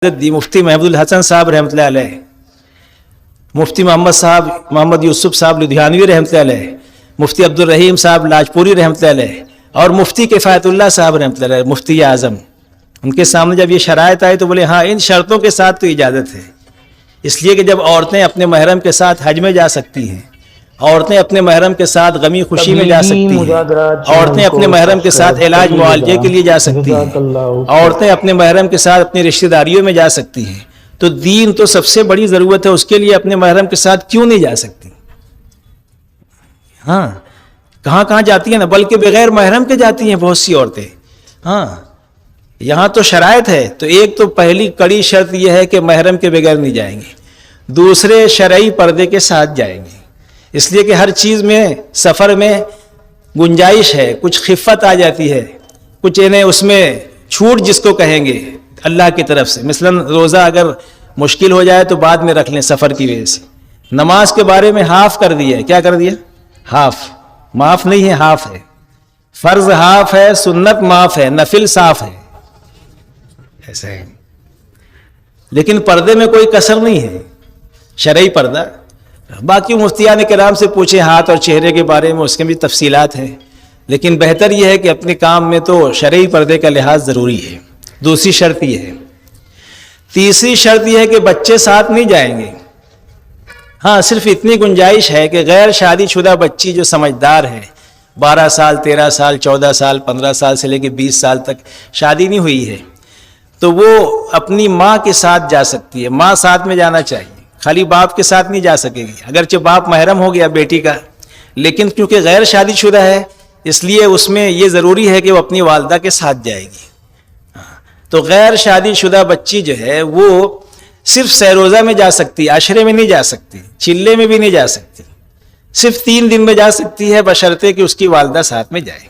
दी मुफ्ती महमूद हसन साहब रहमतुल्लाह अलैह, मुफ्ती मोहम्मद यूसुफ साहब लुधियानवी रहमतुल्लाह अलैह, मुफ्ती अब्दुल रहीम साहब लाजपुरी रहमतुल्लाह अलैह और मुफ्ती किफ़ायतुल्लाह साहब रहमतुल्लाह अलैह मुफ्ती आज़म। उनके सामने जब ये शराइत आई तो बोले हाँ इन शर्तों के साथ तो इजाज़त है, इसलिए कि जब औरतें अपने महरम के साथ हज में जा सकती हैं, औरतें अपने महरम के साथ गमी खुशी में जा सकती हैं, औरतें अपने महरम के साथ इलाज मुआलजे के लिए जा सकती हैं, औरतें अपने महरम के साथ अपनी रिश्तेदारियों में जा सकती हैं, तो दीन तो सबसे बड़ी ज़रूरत है, उसके लिए अपने महरम के साथ क्यों नहीं जा सकती? हाँ, कहाँ कहाँ जाती हैं ना, बल्कि बगैर महरम के जाती हैं बहुत सी औरतें। हाँ, यहाँ तो शराइत है, तो एक तो पहली कड़ी शर्त यह है कि महरम के बगैर नहीं जाएंगे, दूसरे शरई पर्दे के साथ जाएंगे, इसलिए कि हर चीज़ में सफ़र में गुंजाइश है, कुछ खिफ़त आ जाती है, कुछ इन्हें उसमें छूट जिसको कहेंगे अल्लाह की तरफ से। मिसलन रोज़ा अगर मुश्किल हो जाए तो बाद में रख लें सफ़र की वजह से। नमाज के बारे में हाफ़ कर दिया है, क्या कर दिया? हाफ़, माफ़ नहीं है, हाफ़ है। फ़र्ज़ हाफ़ है, सुन्नत माफ़ है, नफिल साफ़ है, ऐसा है। लेकिन पर्दे में कोई कसर नहीं है, शरई पर्दा। बाकी मुफ्तियान किराम से पूछे हाथ और चेहरे के बारे में, उसके भी तफसीलात हैं, लेकिन बेहतर यह है कि अपने काम में तो शरई पर्दे का लिहाज ज़रूरी है। दूसरी शर्त यह है। तीसरी शर्त यह है कि बच्चे साथ नहीं जाएंगे। हाँ, सिर्फ इतनी गुंजाइश है कि गैर शादीशुदा बच्ची जो समझदार है, 12 साल 13 साल 14 साल 15 साल से लेकर 20 साल तक शादी नहीं हुई है, तो वो अपनी माँ के साथ जा सकती है। माँ साथ में जाना चाहिए, खाली बाप के साथ नहीं जा सकेगी, अगरचे बाप महरम हो गया बेटी का, लेकिन क्योंकि गैर शादीशुदा है इसलिए उसमें ये ज़रूरी है कि वो अपनी वालदा के साथ जाएगी। तो गैर शादीशुदा बच्ची जो है वो सिर्फ सैरोज़ा में जा सकती है, आशरे में नहीं जा सकती, चिल्ले में भी नहीं जा सकती, सिर्फ 3 दिन में जा सकती है, बशर्ते कि उसकी वालदा साथ में जाए।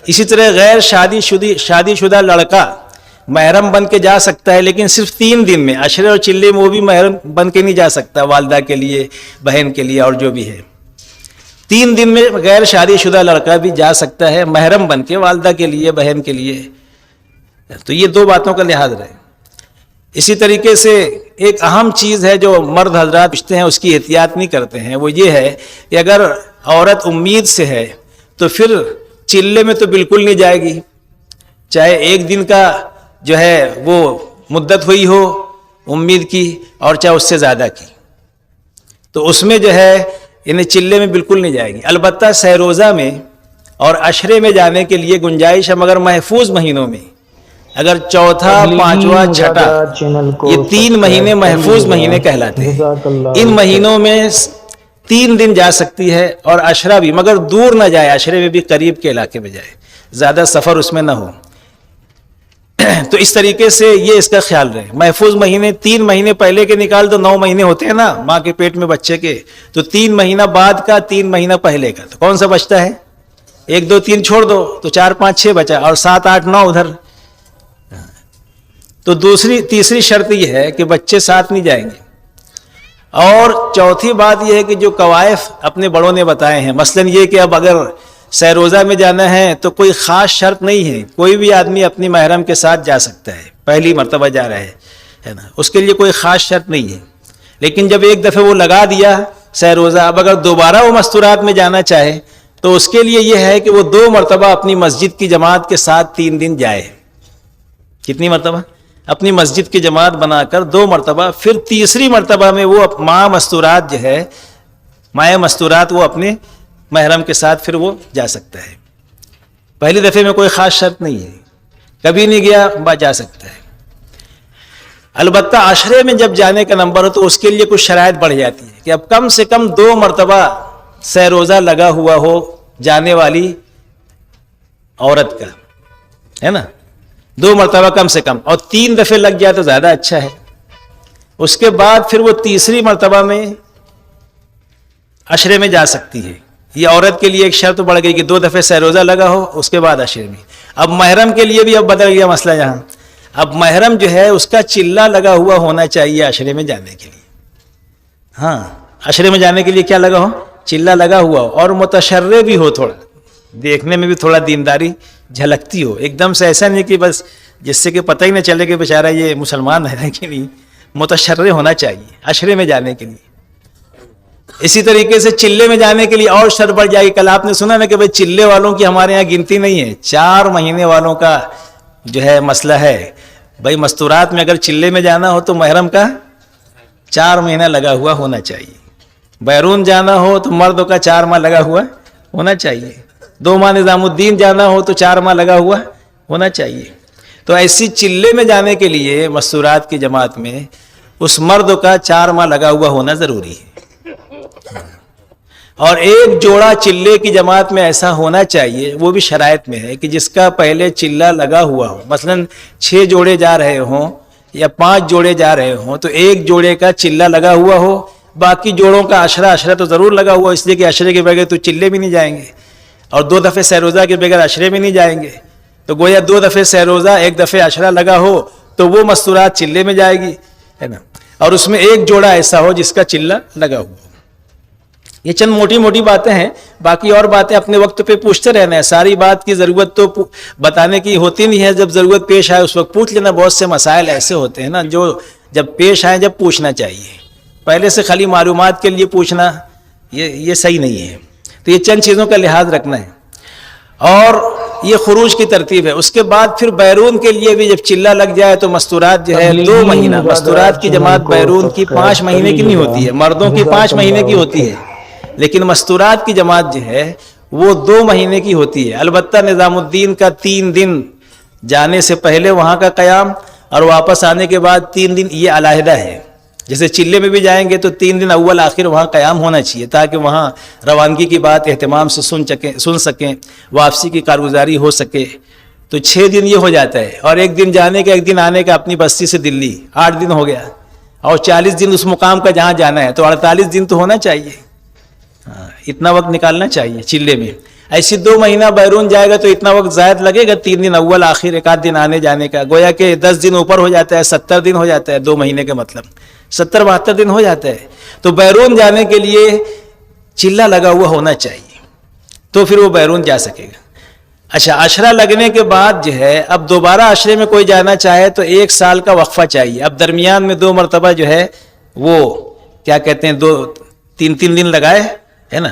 इसी तरह गैर शादीशुदा लड़का महरम बन के जा सकता है, लेकिन सिर्फ 3 दिन में, अशरे और चिल्ले में वो भी महरम बन के नहीं जा सकता, वालदा के लिए, बहन के लिए और जो भी है। 3 दिन में गैर शादीशुदा लड़का भी जा सकता है महरम बन के, वालदा के लिए, बहन के लिए। तो ये 2 बातों का लिहाज रहे। इसी तरीके से एक अहम चीज़ है जो मर्द हजरात पूछते हैं, उसकी एहतियात नहीं करते हैं, वो ये है कि अगर औरत उम्मीद से है तो फिर चिल्ले में तो बिल्कुल नहीं जाएगी, चाहे 1 दिन का जो है वो मुद्दत हुई हो उम्मीद की और चाहे उससे ज़्यादा की, तो उसमें जो है इन्हें चिल्ले में बिल्कुल नहीं जाएगी। अलबत्ता सैरोज़ा में और अशरे में जाने के लिए गुंजाइश है, मगर महफूज महीनों में, अगर चौथा, 5वां, 6ठा, ये 3 महीने महफूज महीने कहलाते हैं। इन महीनों में 3 दिन जा सकती है और अशरा भी, मगर दूर ना जाए, अशरे में भी करीब के इलाके में जाए, ज़्यादा सफ़र उसमें ना हो। तो इस तरीके से ये इसका ख्याल रहे। महफूज महीने 3 महीने पहले के निकाल तो 9 महीने होते हैं ना माँ के पेट में बच्चे के, तो 3 महीना बाद का, 3 महीना पहले का, तो कौन सा बचता है? 1 2 3 छोड़ दो तो 4 5 6 बचा, और 7 8 9 उधर। तो तीसरी शर्त यह है कि बच्चे साथ नहीं जाएंगे। और चौथी बात यह है कि जो कवायफ अपने बड़ों ने बताए हैं, मसलन ये कि अब अगर सैरोज़ा में जाना है तो कोई ख़ास शर्त नहीं है, कोई भी आदमी अपनी महरम के साथ जा सकता है, पहली मर्तबा जा रहा है ना, उसके लिए कोई ख़ास शर्त नहीं है। लेकिन जब एक दफ़े वो लगा दिया सैरोज़ा, अब अगर दोबारा वो मस्तूरात में जाना चाहे तो उसके लिए यह है कि वो 2 मरतबा अपनी मस्जिद की जमात के साथ 3 दिन जाए। कितनी मरतबा? अपनी मस्जिद की जमात बनाकर 2 मरतबा, फिर तीसरी मरतबा में वो माँ मस्तूरात जो है, माए मस्तूरात, वो अपने महरम के साथ फिर वो जा सकता है। पहली दफ़े में कोई ख़ास शर्त नहीं है, कभी नहीं गया जा सकता है। अलबत्ता आशरे में जब जाने का नंबर हो तो उसके लिए कुछ शराइत बढ़ जाती है कि अब कम से कम 2 मरतबा सैरोज़ा लगा हुआ हो जाने वाली औरत का, है ना, 2 मरतबा कम से कम, और 3 दफ़े लग जाए तो ज़्यादा अच्छा है। उसके बाद फिर वो तीसरी मरतबा में अशरे में जा सकती है। ये औरत के लिए एक शर्त बढ़ गई कि 2 दफ़े सैरोज़ा लगा हो, उसके बाद अशरे में। अब महरम के लिए भी अब बदल गया मसला यहाँ। अब महरम जो है उसका चिल्ला लगा हुआ होना चाहिए अशरे में जाने के लिए। हाँ, अशरे में जाने के लिए क्या लगा हो? चिल्ला लगा हुआ हो, और मुतशर्रे भी हो, थोड़ा देखने में भी थोड़ा दीनदारी झलकती हो, एकदम से ऐसा नहीं कि बस جس سے کہ پتہ ہی نہ چلے کہ بیچارہ یہ مسلمان ہے کہ نہیں، متشرع ہونا چاہیے عشرے میں جانے کے لیے۔ اسی طریقے سے چلے میں جانے کے لیے اور شرط بڑھ جائے گی۔ کل آپ نے سنا نا کہ بھائی چلے والوں کی ہمارے یہاں گنتی نہیں ہے، 4 مہینے والوں کا جو ہے مسئلہ ہے۔ بھائی مستورات میں اگر چلے میں جانا ہو تو محرم کا 4 مہینہ لگا ہوا ہونا چاہیے، بیرون جانا ہو تو مرد کا 4 ماہ لگا ہوا ہونا چاہیے، 2 ماہ نظام الدین جانا ہو تو 4 ماہ لگا ہوا ہونا چاہیے۔ تو ایسی چلے میں جانے کے لیے مستورات کی جماعت میں اس مرد کا 4 ماہ لگا ہوا ہونا ضروری ہے۔ اور ایک جوڑا چلے کی جماعت میں ایسا ہونا چاہیے، وہ بھی شرائط میں ہے کہ جس کا پہلے چلہ لگا ہوا ہو، مثلا 6 جوڑے جا رہے ہوں یا 5 جوڑے جا رہے ہوں تو ایک جوڑے کا چلہ لگا ہوا ہو، باقی جوڑوں کا عشرہ تو ضرور لگا ہوا، اس لیے کہ عشرے کے بغیر تو چلے بھی نہیں جائیں گے، اور 2 دفعے سہروزہ کے بغیر عشرے بھی نہیں جائیں گے، تو گویا 2 دفعے سہروزہ 1 دفعے عشرہ لگا ہو تو وہ مستورات چلے میں جائے گی، ہے نا۔ اور اس میں ایک جوڑا ایسا ہو جس کا چلہ لگا ہوا ہو۔ یہ چند موٹی موٹی باتیں ہیں، باقی اور باتیں اپنے وقت پہ پوچھتے رہنا ہے، ساری بات کی ضرورت تو بتانے کی ہوتی نہیں ہے، جب ضرورت پیش آئے اس وقت پوچھ لینا۔ بہت سے مسائل ایسے ہوتے ہیں نا جو جب پیش آئے جب پوچھنا چاہیے، پہلے سے خالی معلومات کے لیے پوچھنا یہ صحیح نہیں ہے۔ تو یہ چند چیزوں کا لحاظ رکھنا ہے۔ اور یہ خروج کی ترتیب ہے۔ اس کے بعد پھر بیرون کے لیے بھی جب چلہ لگ جائے تو مستورات جو ہے 2 مہینہ، مستورات کی جماعت بیرون کی 5 مہینے کی نہیں ہوتی ہے، مردوں کی 5 مہینے کی ہوتی ہے، لیکن مستورات کی جماعت جو ہے وہ 2 مہینے کی ہوتی ہے۔ البتہ نظام الدین کا 3 دن جانے سے پہلے وہاں کا قیام اور واپس آنے کے بعد 3 دن یہ علیحدہ ہے۔ جیسے چلے میں بھی جائیں گے تو 3 دن اول آخر وہاں قیام ہونا چاہیے تاکہ وہاں روانگی کی بات اہتمام سے سن سکیں، واپسی کی کارگزاری ہو سکے۔ تو 6 دن یہ ہو جاتا ہے، اور 1 دن جانے کا 1 دن آنے کا اپنی بستی سے دلی، 8 دن ہو گیا، اور 40 دن اس مقام کا جہاں جانا ہے تو 48 دن تو ہونا چاہیے۔ اتنا وقت نکالنا چاہیے چلے میں۔ ایسی 2 مہینہ بیرون جائے گا تو اتنا وقت زائد لگے گا، 3 دن اول آخر 1 آدھ دن آنے جانے کا، گویا کہ 10 دن اوپر ہو جاتا ہے، 70 دن ہو جاتا ہے 2 مہینے کا مطلب 70-72 دن ہو جاتا ہے۔ تو بیرون جانے کے لیے چلہ لگا ہوا ہونا چاہیے تو پھر وہ بیرون جا سکے گا۔ اچھا، عشرہ لگنے کے بعد جو ہے اب دوبارہ عشرے میں کوئی جانا چاہے تو 1 سال کا وقفہ چاہیے۔ اب درمیان میں 2 مرتبہ جو ہے وہ کیا کہتے ہیں 2-3 دن لگائے، ہے نا،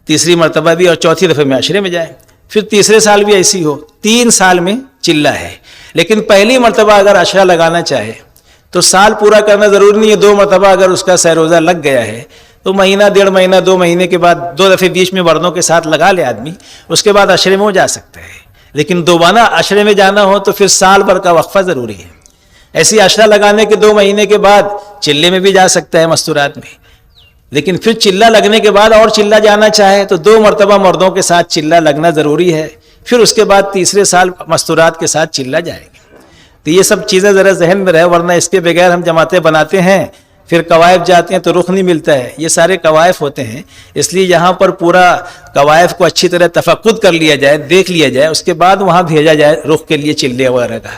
تیسری مرتبہ بھی اور چوتھی دفعہ میں عشرے میں جائے، پھر تیسرے سال بھی ایسی ہو، 3 سال میں چلہ ہے۔ لیکن پہلی مرتبہ اگر عشرہ لگانا چاہے تو سال پورا کرنا ضروری نہیں ہے، 2 مرتبہ اگر اس کا سہروزہ لگ گیا ہے تو مہینہ 1.5 مہینہ 2 مہینے کے بعد 2 دفعے بیچ میں مردوں کے ساتھ لگا لے آدمی، اس کے بعد عشرے میں وہ جا سکتا ہے۔ لیکن دوبارہ عشرے میں جانا ہو تو پھر سال بھر کا وقفہ ضروری ہے۔ ایسی عشرہ لگانے کے 2 مہینے کے بعد چلے میں بھی جا سکتا ہے مستورات میں، لیکن پھر چلہ لگنے کے بعد اور چلہ جانا چاہے تو 2 مرتبہ مردوں کے ساتھ چلہ لگنا ضروری ہے، پھر اس کے بعد تیسرے سال مستورات کے ساتھ چلہ جائے گا۔ تو یہ سب چیزیں ذرا ذہن میں رہے، ورنہ اس کے بغیر ہم جماعتیں بناتے ہیں، پھر قوائف جاتے ہیں تو رخ نہیں ملتا ہے۔ یہ سارے قوائف ہوتے ہیں، اس لیے یہاں پر پورا قوائف کو اچھی طرح تفقد کر لیا جائے، دیکھ لیا جائے، اس کے بعد وہاں بھیجا جائے رخ کے لیے چلے وغیرہ کا۔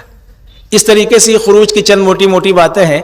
اس طریقے سے خروج کی چند موٹی موٹی باتیں ہیں۔